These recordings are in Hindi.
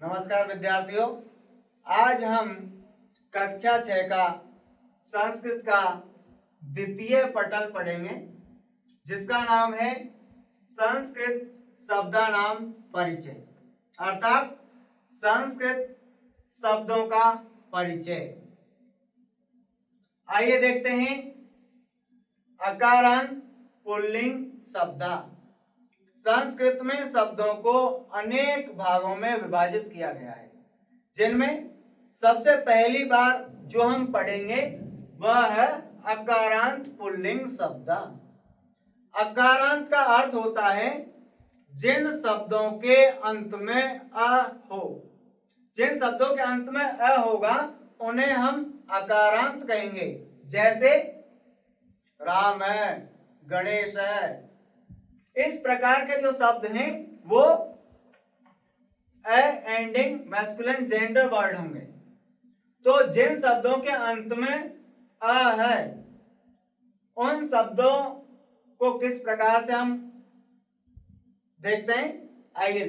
नमस्कार विद्यार्थियों, आज हम कक्षा 6 का संस्कृत का द्वितीय पटल पढ़ेंगे जिसका नाम है संस्कृत शब्दानाम परिचय अर्थात संस्कृत शब्दों का परिचय। आइए देखते हैं अकारांत पुल्लिंग शब्दा। संस्कृत में शब्दों को अनेक भागों में विभाजित किया गया है, जिनमें सबसे पहली बार जो हम पढ़ेंगे वह है अकारांत पुल्लिंग शब्द। अकारांत का अर्थ होता है जिन शब्दों के अंत में अ हो। जिन शब्दों के अंत में अ होगा उन्हें हम अकारांत कहेंगे, जैसे राम है, गणेश है। इस प्रकार के जो शब्द हैं वो एंडिंग मैस्कुलिन जेंडर वर्ड होंगे। तो जिन शब्दों के अंत में अ है उन शब्दों को किस प्रकार से हम देखते हैं। आइए,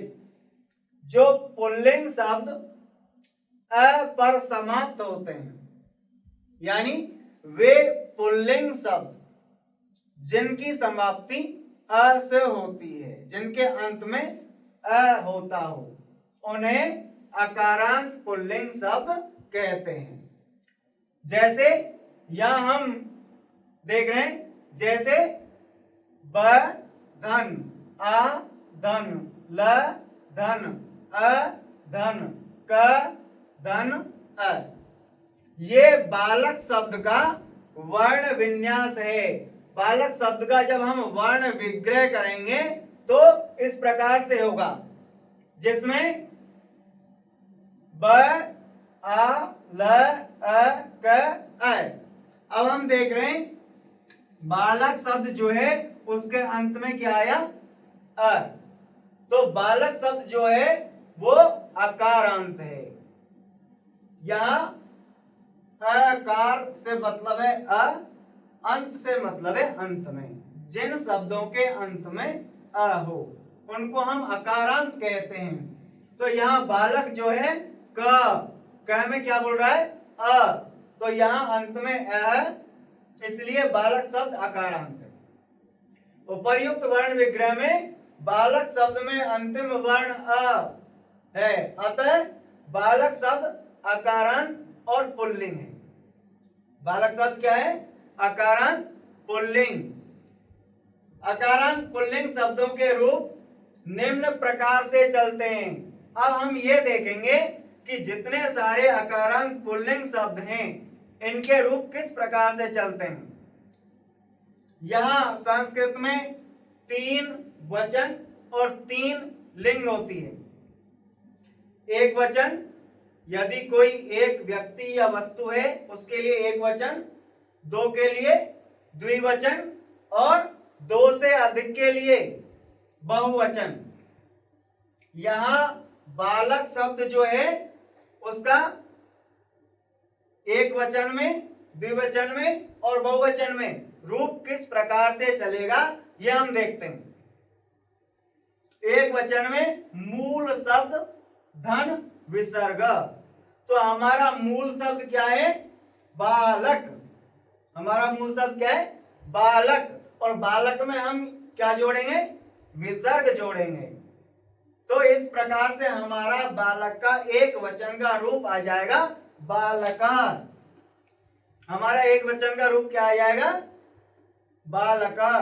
जो पुल्लिंग शब्द अ पर समाप्त होते हैं, यानी वे पुल्लिंग शब्द जिनकी समाप्ति अ से होती है, जिनके अंत में अ होता हो, उन्हें अकारांत पुल्लिंग शब्द कहते हैं। जैसे यहां हम देख रहे हैं, जैसे ब धन, आ धन, ल धन, अ धन, क धन, अ। ये बालक शब्द का वर्ण विन्यास है। बालक शब्द का जब हम वर्ण विग्रह करेंगे तो इस प्रकार से होगा, जिसमें ब आ ल अ क अ। अब हम देख रहे हैं बालक शब्द जो है उसके अंत में क्या आया, अ। तो बालक शब्द जो है वो अकारांत है। यहां अकार से मतलब है अ, अंत से मतलब है अंत में। जिन शब्दों के अंत में अ हो उनको हम अकारांत कहते हैं। तो यहाँ बालक जो है क में क्या बोल रहा है, अ। तो यहाँ अंत में अ है, इसलिए बालक शब्द अकारांत है। उपर्युक्त वर्ण विग्रह में बालक शब्द में अंतिम वर्ण अ है, अतः बालक शब्द अकारांत और पुल्लिंग है। बालक शब्द क्या है, अकारांत पुल्लिंग। अकारांत पुल्लिंग शब्दों के रूप निम्न प्रकार से चलते हैं। अब हम ये देखेंगे कि जितने सारे अकारांत पुल्लिंग शब्द हैं इनके रूप किस प्रकार से चलते हैं। यहां संस्कृत में 3 वचन और 3 लिंग होती है। एक वचन, यदि कोई एक व्यक्ति या वस्तु है उसके लिए एक वचन, 2 के लिए द्विवचन और 2 से अधिक के लिए बहुवचन। यहां बालक शब्द जो है उसका एक वचन में, द्विवचन में और बहुवचन में रूप किस प्रकार से चलेगा यह हम देखते हैं। एक वचन में मूल शब्द धन विसर्ग। तो हमारा मूल शब्द क्या है, बालक। हमारा मूल शब्द क्या है, बालक। और बालक में हम क्या जोड़ेंगे, विसर्ग जोड़ेंगे। तो इस प्रकार से हमारा बालक का एक वचन का रूप आ जाएगा बालका। हमारा एक वचन का रूप क्या आ जाएगा, बालका।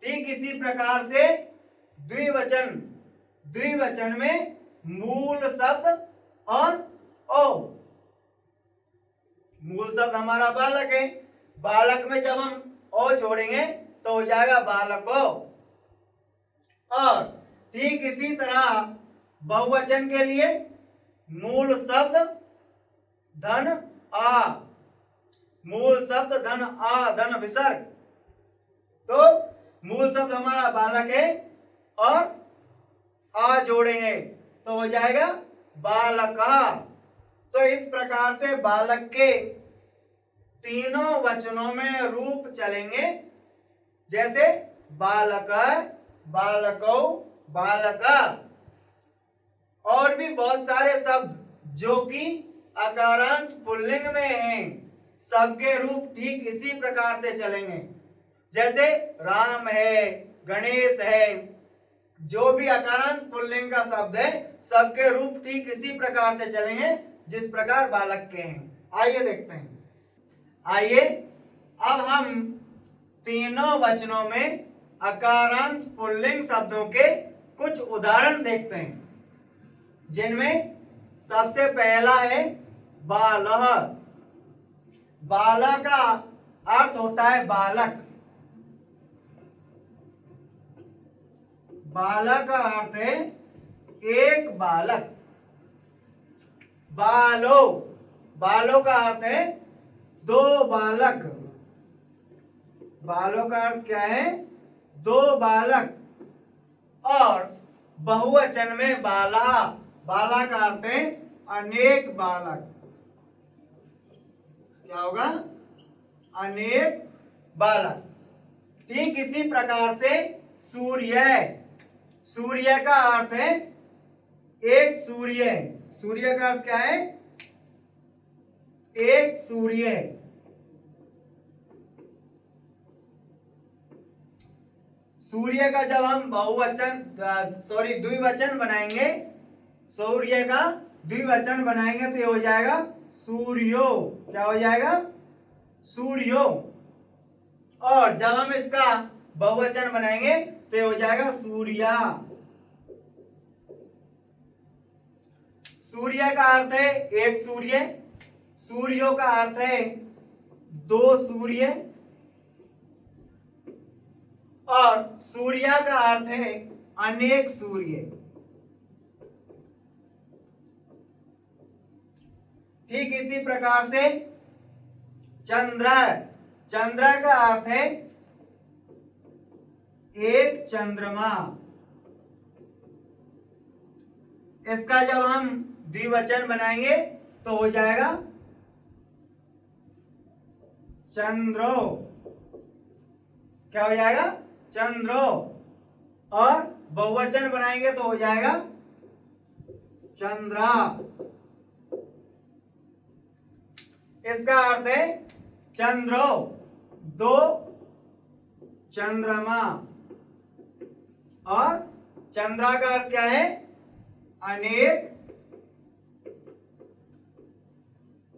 ठीक इसी प्रकार से द्विवचन, द्विवचन में मूल शब्द और ओ। मूल शब्द हमारा बालक है, बालक में जब हम ओ जोड़ेंगे तो हो जाएगा बालको। और ठीक इसी तरह बहुवचन के लिए मूल शब्द धन आ, मूल शब्द धन आ, धन विसर्ग। तो मूल शब्द हमारा बालक है और आ जोड़ेंगे तो हो जाएगा बालका। तो इस प्रकार से बालक के तीनों वचनों में रूप चलेंगे, जैसे बालक, बालकौ, बालका। और भी बहुत सारे शब्द जो कि अकारांत पुल्लिंग में हैं, सबके रूप ठीक इसी प्रकार से चलेंगे। जैसे राम है, गणेश है, जो भी अकारांत पुल्लिंग का शब्द है सबके रूप ठीक इसी प्रकार से चलेंगे जिस प्रकार बालक के हैं। आइए देखते हैं। आइए अब हम तीनों वचनों में अकारांत पुल्लिंग शब्दों के कुछ उदाहरण देखते हैं, जिनमें सबसे पहला है बालः। बालः का अर्थ होता है बालक। बालक का अर्थ है एक बालक। बालो, बालो का अर्थ है दो बालक। बालों का अर्थ क्या है? दो बालक। और बहुवचन में बाला, बाला का अर्थ है अनेक बालक। क्या होगा? अनेक बालक। ठीक इसी प्रकार से सूर्य, सूर्य का अर्थ है एक सूर्य। सूर्य का अर्थ क्या है? एक सूर्य। सूर्य का जब हम बहुवचन द्विवचन बनाएंगे, सूर्य का द्विवचन बनाएंगे तो ये हो जाएगा सूर्यो। क्या हो जाएगा? सूर्यो। और जब हम इसका बहुवचन बनाएंगे तो ये हो जाएगा सूर्या। सूर्य का अर्थ है एक सूर्य, सूर्यों का अर्थ है दो सूर्य, और सूर्या का अर्थ है अनेक सूर्य। ठीक इसी प्रकार से चंद्र, चंद्र का अर्थ है एक चंद्रमा। इसका जब हम द्विवचन बनाएंगे तो हो जाएगा चंद्रो। क्या हो जाएगा? चंद्रो। और बहुवचन बनाएंगे तो हो जाएगा चंद्रा। इसका अर्थ है चंद्रो, दो चंद्रमा। और चंद्रा का अर्थ क्या है? अनेक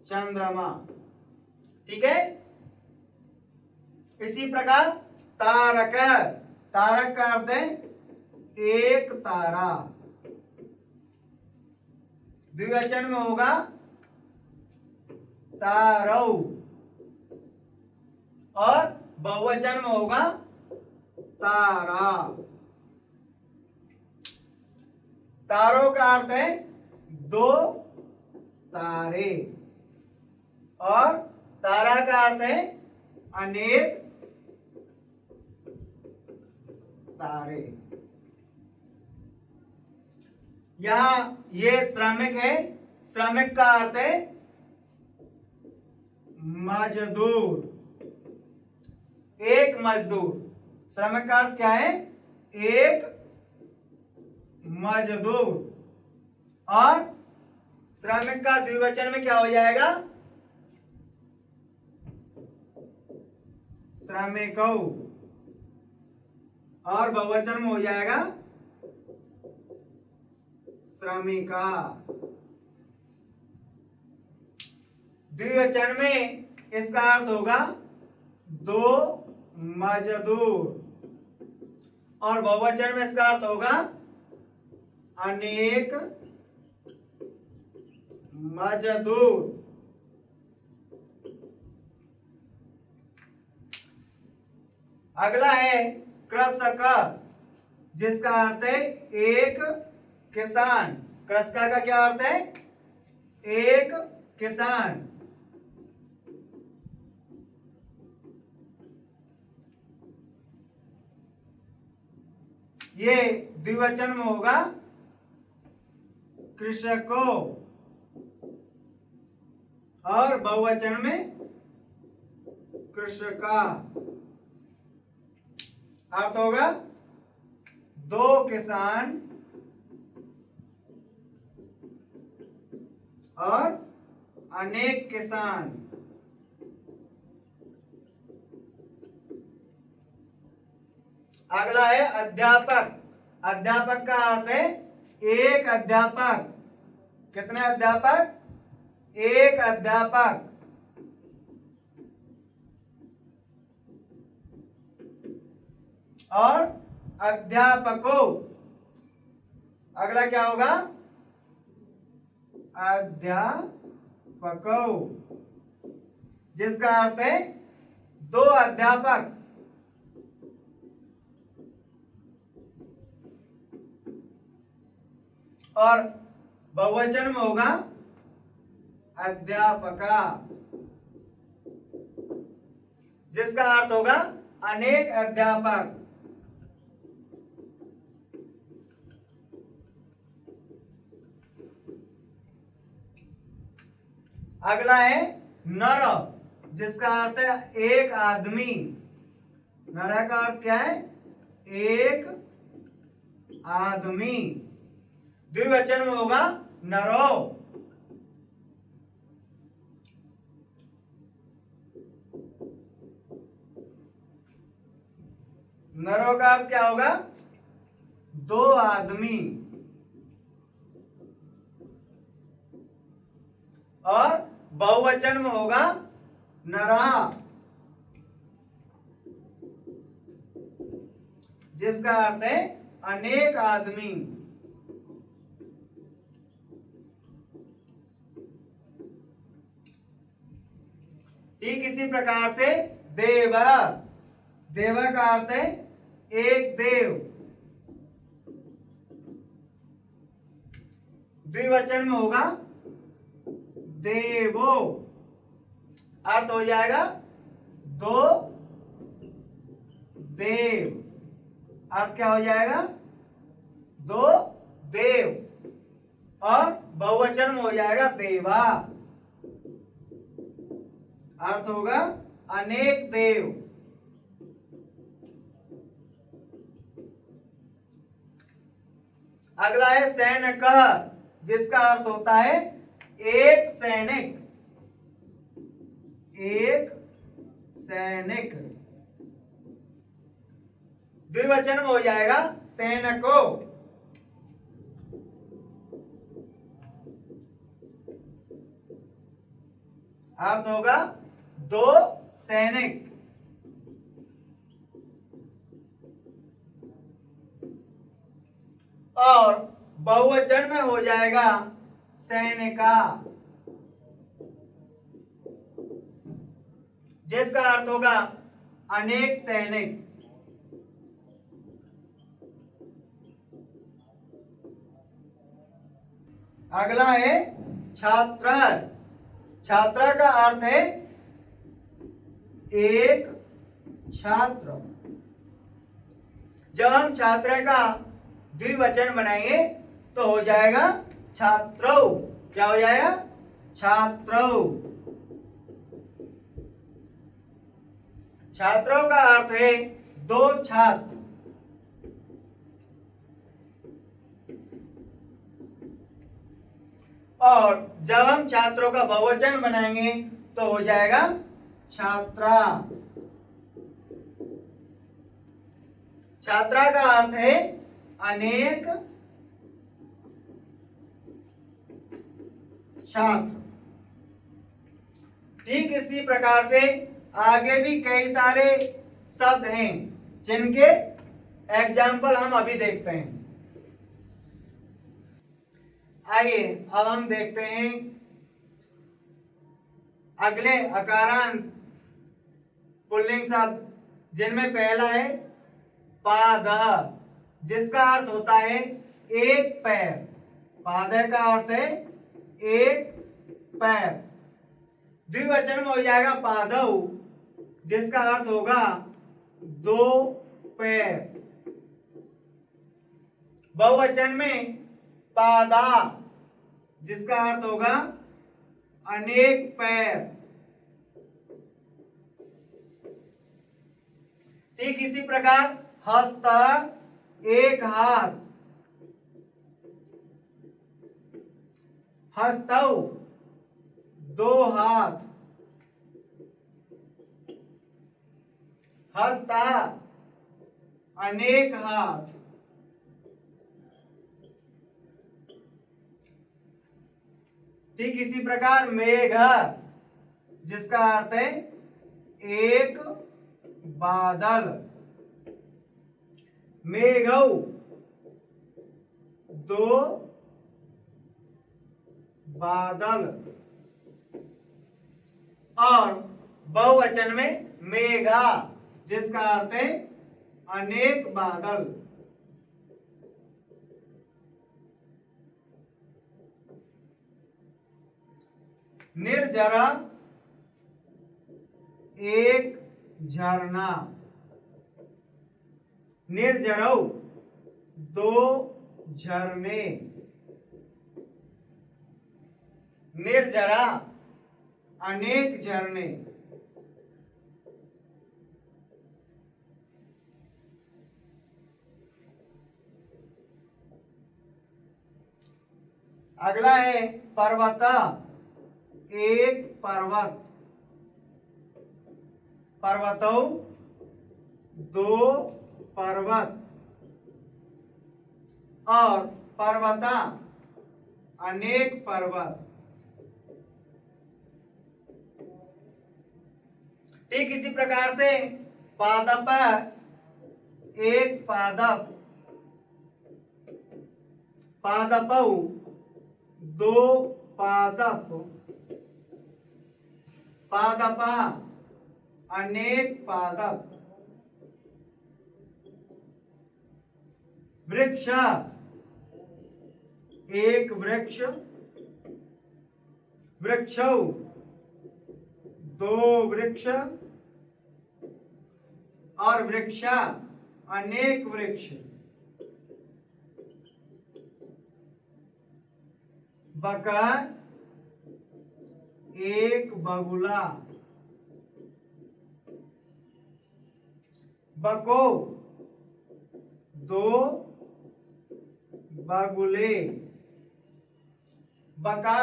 चंद्रमा। ठीक है। इसी प्रकार तारक, तारक का अर्थ है एक तारा। द्विवचन में होगा तारौ, और बहुवचन में होगा तारा। तारों का अर्थ है दो तारे, और तारा का अर्थ है अनेक तारे। यहां ये श्रमिक है, श्रमिक का अर्थ है मजदूर, एक मजदूर। श्रमिक का अर्थ क्या है? एक मजदूर। और श्रमिक का द्विवचन में क्या हो जाएगा? श्रमिकौ। और बहुवचन में हो जाएगा श्रमिका। द्विवचन में इसका अर्थ होगा दो मजदूर, और बहुवचन में इसका अर्थ होगा अनेक मजदूर। अगला है कृषक, जिसका अर्थ है एक किसान। कृषक का क्या अर्थ है? एक किसान। ये द्विवचन में होगा कृषकों, और बहुवचन में कृषका। अर्थ होगा दो किसान और अनेक किसान। अगला है अध्यापक। अध्यापक का अर्थ है एक अध्यापक। कितने अध्यापक? एक अध्यापक। और अध्यापकों, अगला क्या होगा? अध्यापकों, जिसका अर्थ है दो अध्यापक। और बहुवचन में होगा अध्यापका, जिसका अर्थ होगा अनेक अध्यापक। अगला है नर, जिसका अर्थ है एक आदमी। नर का अर्थ क्या है? एक आदमी। द्विवचन में होगा नरो। नरो का अर्थ क्या होगा? दो आदमी। और बहुवचन में होगा नरा, जिसका अर्थ है अनेक आदमी। ठीक इसी प्रकार से देव। देव का अर्थ है एक देव। द्विवचन में होगा देवो। अर्थ हो जाएगा दो देव। अर्थ क्या हो जाएगा? दो देव। और बहुवचन में हो जाएगा देवा। अर्थ होगा अनेक देव। अगला है सैनिक, जिसका अर्थ होता है एक सैनिक। एक सैनिक। द्विवचन में हो जाएगा सैनिको। अर्थ होगा दो सैनिक। और बहुवचन में हो जाएगा सैनिका, जिसका अर्थ होगा अनेक सैनिक। अगला है छात्र। छात्र का अर्थ है एक छात्र। जब हम छात्र का द्विवचन बनाएंगे तो हो जाएगा छात्रौ। क्या हो जाएगा? छात्रौ। छात्रों का अर्थ है दो छात्र। और जब हम छात्रों का बहुवचन बनाएंगे तो हो जाएगा छात्रा। छात्रा का अर्थ है अनेक छात्र। ठीक इसी प्रकार से आगे भी कई सारे शब्द हैं जिनके एग्जाम्पल हम अभी देखते हैं। आइए अब हम देखते हैं अगले अकारांत पुल्लिंग शब्द, जिनमें पहला है पादः, जिसका अर्थ होता है एक पैर। पादः का अर्थ है एक पैर। द्विवचन में हो जाएगा पादौ, जिसका अर्थ होगा दो पैर। बहुवचन में पादा, जिसका अर्थ होगा अनेक पैर। ठीक इसी प्रकार हस्त, एक हाथ। हस्तौ, दो हाथ, हस्तः अनेक हाथ, ठीक इसी प्रकार मेघ, जिसका अर्थ है एक बादल, मेघौ दो बादल, और बहुवचन में मेघा, जिसका अर्थ है अनेक बादल। निर्जरा एक झरना, निर्जरौ दो झरने, निर्जरा अनेक झरने, अगला है पर्वत, एक पर्वत, पर्वतौ दो पर्वत, और पर्वता अनेक पर्वत। ठीक इसी प्रकार से पादप एक पादप, पादपौ दो पादप, पादपा अनेक पादप, वृक्ष एक वृक्ष, वृक्षौ दो वृक्ष, और वृक्षा अनेक वृक्ष, बका एक बगुला, बको दो बगुले, बका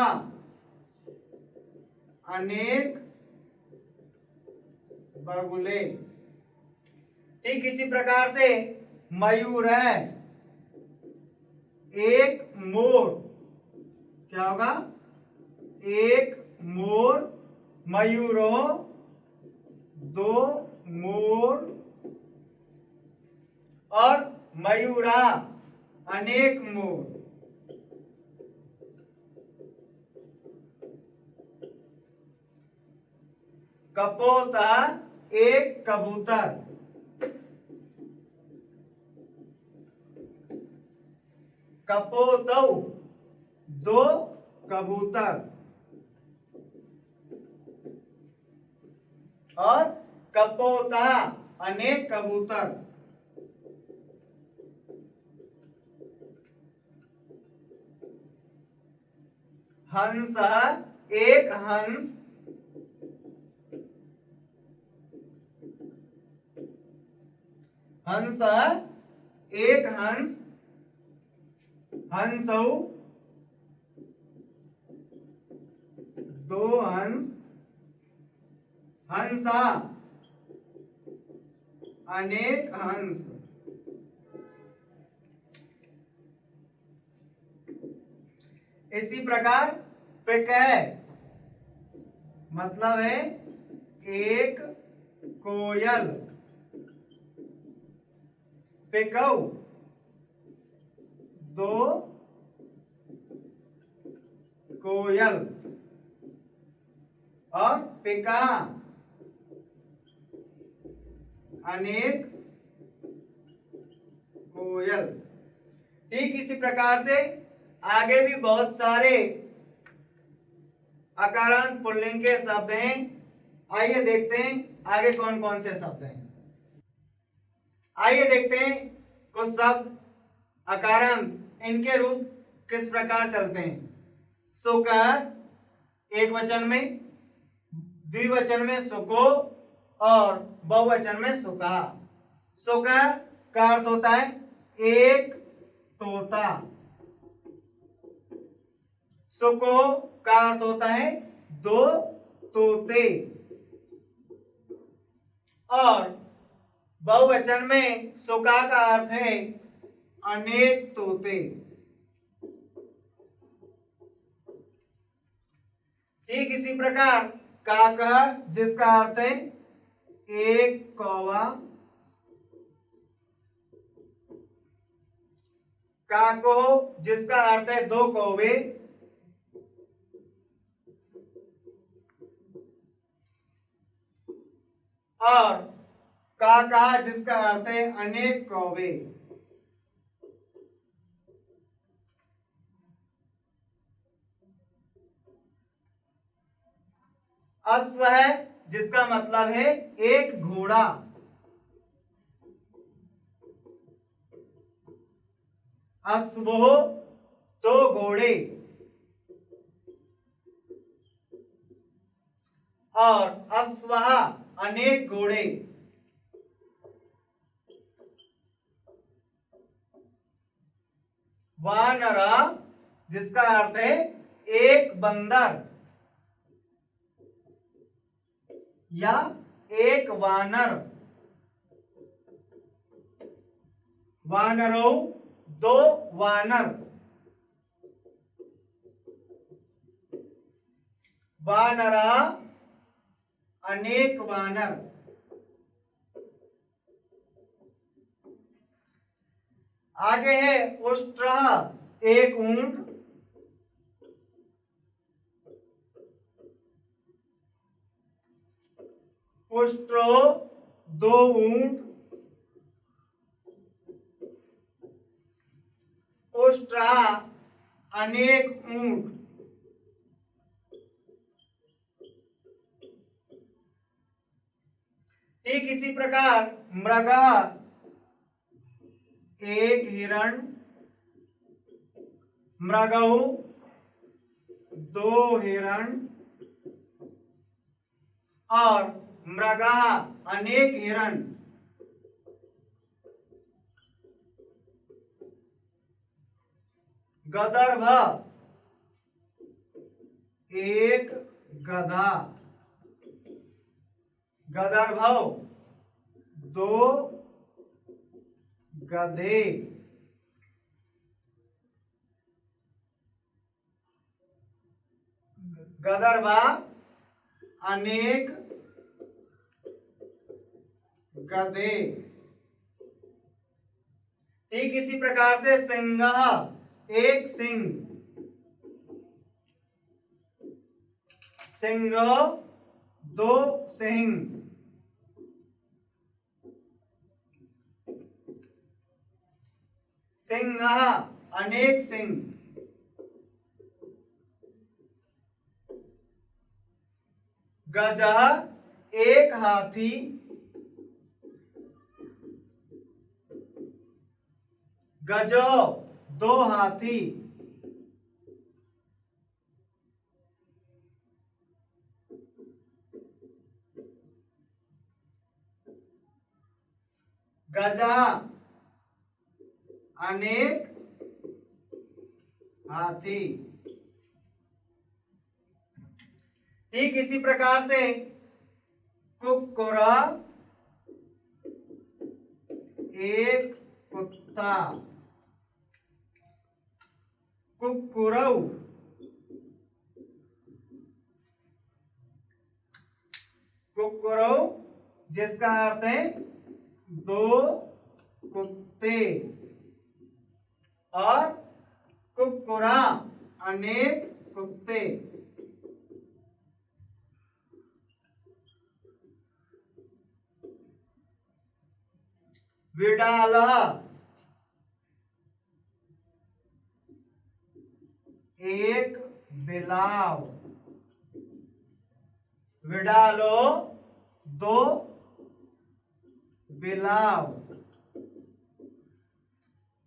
अनेक बगुले। ठीक इसी प्रकार से मयूर है एक मोर, क्या होगा एक मोर, मयूरो दो मोर, और मयूरा अनेक मोर। कपोत एक कबूतर, कपोतौ दो कबूतर, और कपोता अनेक कबूतर। हंस एक हंस, हंस एक हंस, हंसौ दो हंस, हंसा अनेक हंस। इसी प्रकार पिक है मतलब है एक कोयल, पिकौ दो कोयल, और पिका अनेक कोयल। ठीक इसी प्रकार से आगे भी बहुत सारे अकारांत पुल्लिंग के शब्द हैं। आइए देखते हैं आगे कौन कौन से शब्द हैं। आइए देखते हैं कुछ शब्द अकारांत, इनके रूप किस प्रकार चलते हैं। सुक एक वचन में, द्विवचन में सुको, और बहुवचन में सुका। सुक का अर्थ होता है एक तोता, सुको का अर्थ होता है दो तोते। और बहुवचन में सुका का अर्थ है अनेक तोते। ठीक इसी प्रकार काकह जिसका अर्थ है एक कौवा, काको जिसका अर्थ है दो कौवे, और काका जिसका अर्थ है अनेक कौवे। अश्व है जिसका मतलब है एक घोड़ा, अश्वो दो घोड़े, और अश्वः अनेक घोड़े। वानर जिसका अर्थ है एक बंदर या एक वानर, वानरो दो वानर, वानरः अनेक वानर। आगे है उष्ट्रः एक ऊंट, उष्ट्रो दो ऊंट, उष्ट्रः अनेक ऊंट। ठीक इसी प्रकार मृगः एक हिरण, मृगौ दो हिरण, और मृगः अनेक हिरण। गदर्भ एक गधा, गदर्भौ दो गधे, गदर्भा अनेक गधे। ठीक इसी प्रकार से सिंह एक सिंह, सिंह दो सिंह, सिंह अनेक सिंह। गजः एक हाथी, गजो दो हाथी, गजा अनेक हाथी। ठीक इसी प्रकार से कुक्कुरा एक कुत्ता, कुक्कुरौ कुक्कुरौ जिसका अर्थ है दो कुत्ते, और कुक्कुरा अनेक कुत्ते। विडालः एक बिलाव, विडालो दो बिलाव,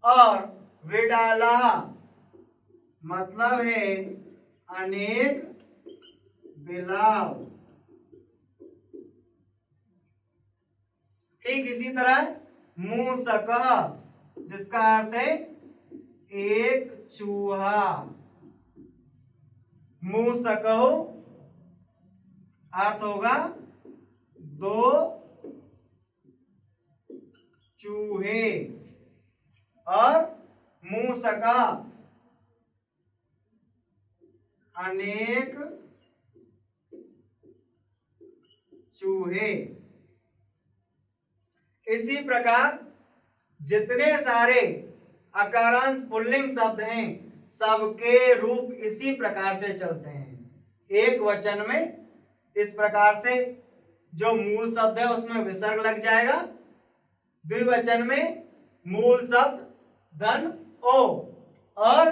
और विडाला मतलब है अनेक बिलाव। ठीक इसी तरह मूसकः जिसका अर्थ है एक चूहा, मूसकः अर्थ होगा दो चूहे, और मूसका अनेक चूहे। इसी प्रकार जितने सारे अकारांत पुल्लिंग शब्द हैं सबके रूप इसी प्रकार से चलते हैं। एक वचन में इस प्रकार से जो मूल शब्द है उसमें विसर्ग लग जाएगा, द्विवचन में मूल शब्द धन ओ, और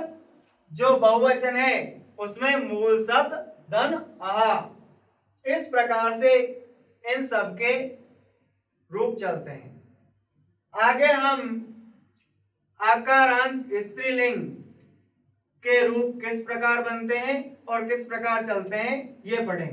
जो बहुवचन है उसमें मूल शब्द धन आहा। इस प्रकार से इन सब के रूप चलते हैं। आगे हम आकारांत स्त्रीलिंग के रूप किस प्रकार बनते हैं और किस प्रकार चलते हैं ये पढ़ेंगे।